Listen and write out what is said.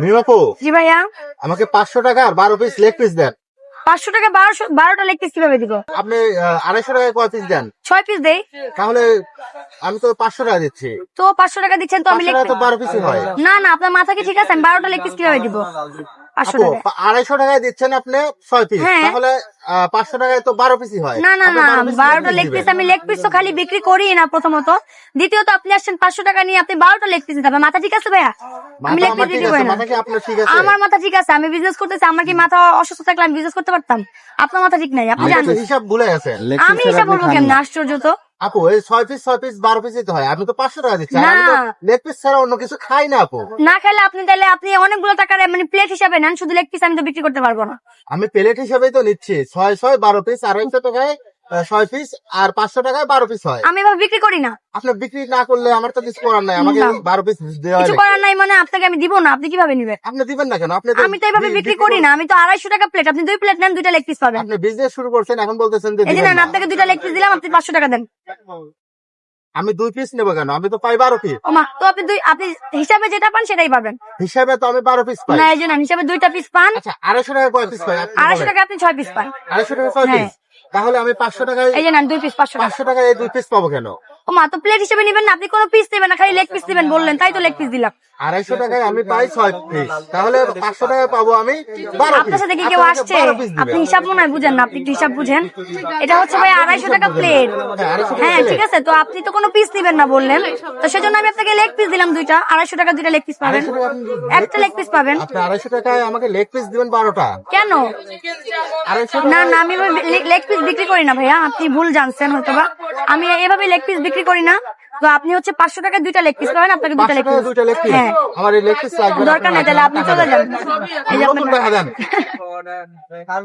মিমাপু, জি ভাইয়া, আমাকে 500 টাকা আর 12 পিস লেগ পিস দেন। 500 টাকা 12টা লেগ পিস কিভাবে দিব? আপনি 250 টাকায় কয় পিস দেন? 6 পিস দেই। তাহলে আমি তো 500 টাকা দিচ্ছি। তো 500 টাকা দিচ্ছেন তো আমি 500 টাকা তো 12 পিসই হয়। না না, আপনার মাথা কি ঠিক আছে? আমি 12টা লেগ পিস কিভাবে দিব 500 আপু, টাকা? 250 টাকায় দিচ্ছেন আপনি 6 পিস, হ্যাঁ। তাহলে 500 টাকায় তো 12 পিসই হয়। না না আপনি না, 12 12টা পিস লেগ দিবেন। পিস আমি লেগ পিস তো খালি বিক্রি করি না প্রথমত। দ্বিতীয়ত আপনি আসছেন 500 টাকা নিয়ে, আপনি 12টা লেগ পিস দিতে হবে। মাথা ঠিক আছে ভাইয়া? আমি মাথা লেগ আমার পিস ঠিক বিক্রি আছে, করি না। মাথা কি আপনার ঠিক আছে? আমার মাথা ঠিক আছে, আমি বিজনেস করতেছি। আমার কি মাথা অসুস্থ থাকলে আমি বিজনেস করতে পারতাম? আপনার মাথা ঠিক নাই, আপনি আপনি জানেন। তো হিসাব ভুলে গেছেন। আমি হিসাব বলবো কেমন? আশ্চর্য তো। আপু, এই 6 পিস 12 পিসই তো হয়। আপনি তো 500 টাকা দিচ্ছেন। না। আমি তো লেগ পিস ছাড়া অন্য কিছু খাই না আপু। না খেলে আপনি তাহলে আপনি অনেকগুলো টাকার মানে প্লেট হিসাবে নেন, শুধু লেগ পিস আমি তো বিক্রি করতে পারবো না। আমি প্লেট হিসেবেই তো নিচ্ছি। 12 পিস, 250 টাকায় 6 পিস, আর 500 টাকায় 12 পিস হয়। আমি এভাবে বিক্রি করি না। আপনি বিক্রি না করলে আমার তো কিছু করার নাই, আমাকে না। 12 পিস দেওয়া কিছু লাগবে। করার নাই মানে আপনাকে আমি দিব না, আপনি কিভাবে নিবেন? আপনি দিবেন না কেন? আপনি আমি তো এইভাবে বিক্রি করি না। আমি তো 250 টাকা প্লেট, আপনি 2 প্লেট নেন, 2টা লেগ পিস পাবেন। আপনি বিজনেস শুরু করছেন, এখন বলতেছেন যে এই যে দিবেন নেন, না। আপনাকে 2টা লেগ পিস দিলাম, আপনি 500 টাকা দেন। আমি 2 পিস নেবো কেন? আমি তো পাই 12 পিস। ওমা, তো আপনি হিসাবে যেটা পান সেটাই পাবেন। হিসাবে তো আমি 12 পিস পাই। না, এই যে নেন, হিসাবে 2টা পিস পান। আচ্ছা, 250 টাকা কয় পিস পাই? আপনি 250 বলেন। টাকা আপনি 6 পিস পান। 250 টাকা 6 হ্যাঁ। পিস, তাহলে আমি 500 টাকায় এই যে নেন 2 পিস 500 টাকা। 500 টাকায় এই 2 পিস পাবো কেন? ওমা, তো প্লেট হিসেবে নিবেন না, আপনি কোনো পিস নেবেন না, খালি লেগ পিস দিবেন বললেন, তাই তো লেগ পিস দিলাম। 250 টাকায় আমি পাই 6 পিস, তাহলে 500 টাকায় পাবো আমি 12 পিস। আপনার সাথে কি কেউ আপনি আমাকে আসছে? 12 পিস আপনি দিবেন। হিসাব মনে হয় বুঝেন না, আপনি একটু হিসাব বুঝেন। এটা হচ্ছে ভাই 250 টাকা প্লেট। হ্যাঁ, 250 টাকা হ্যাঁ plate। ঠিক আছে, তো আপনি তো কোনো পিস নিবেন না বললেন, তো সেজন্য আমি আপনাকে লেগ পিস দিলাম 2টা। 250 টাকা 2টা লেগ পিস পাবেন, 250 টাকা আপনি একটা লেগ পিস পাবেন। আপনি 250 টাকায় আমাকে লেগ পিস দিবেন 12টা। কেন? 250 না টাকায় না, আমি লেগ পিস বিক্রি করি না ভাইয়া, আপনি ভুল জানছেন হয়তোবা। আমি এভাবে লেগ পিস বিক্রি করি না। তো আপনি হচ্ছে 500 টাকায় 2টা লেগ পিস পাবেন, আপনাকে 2টা 500 লেগ টাকা পিস। 2টা লেগ পিস। হ্যাঁ, আমার এই লেগ পিস লাগবে না। দরকার নেই, তাহলে আপনি চলে যান। এই যে নতুন টাকা দেন। আপনার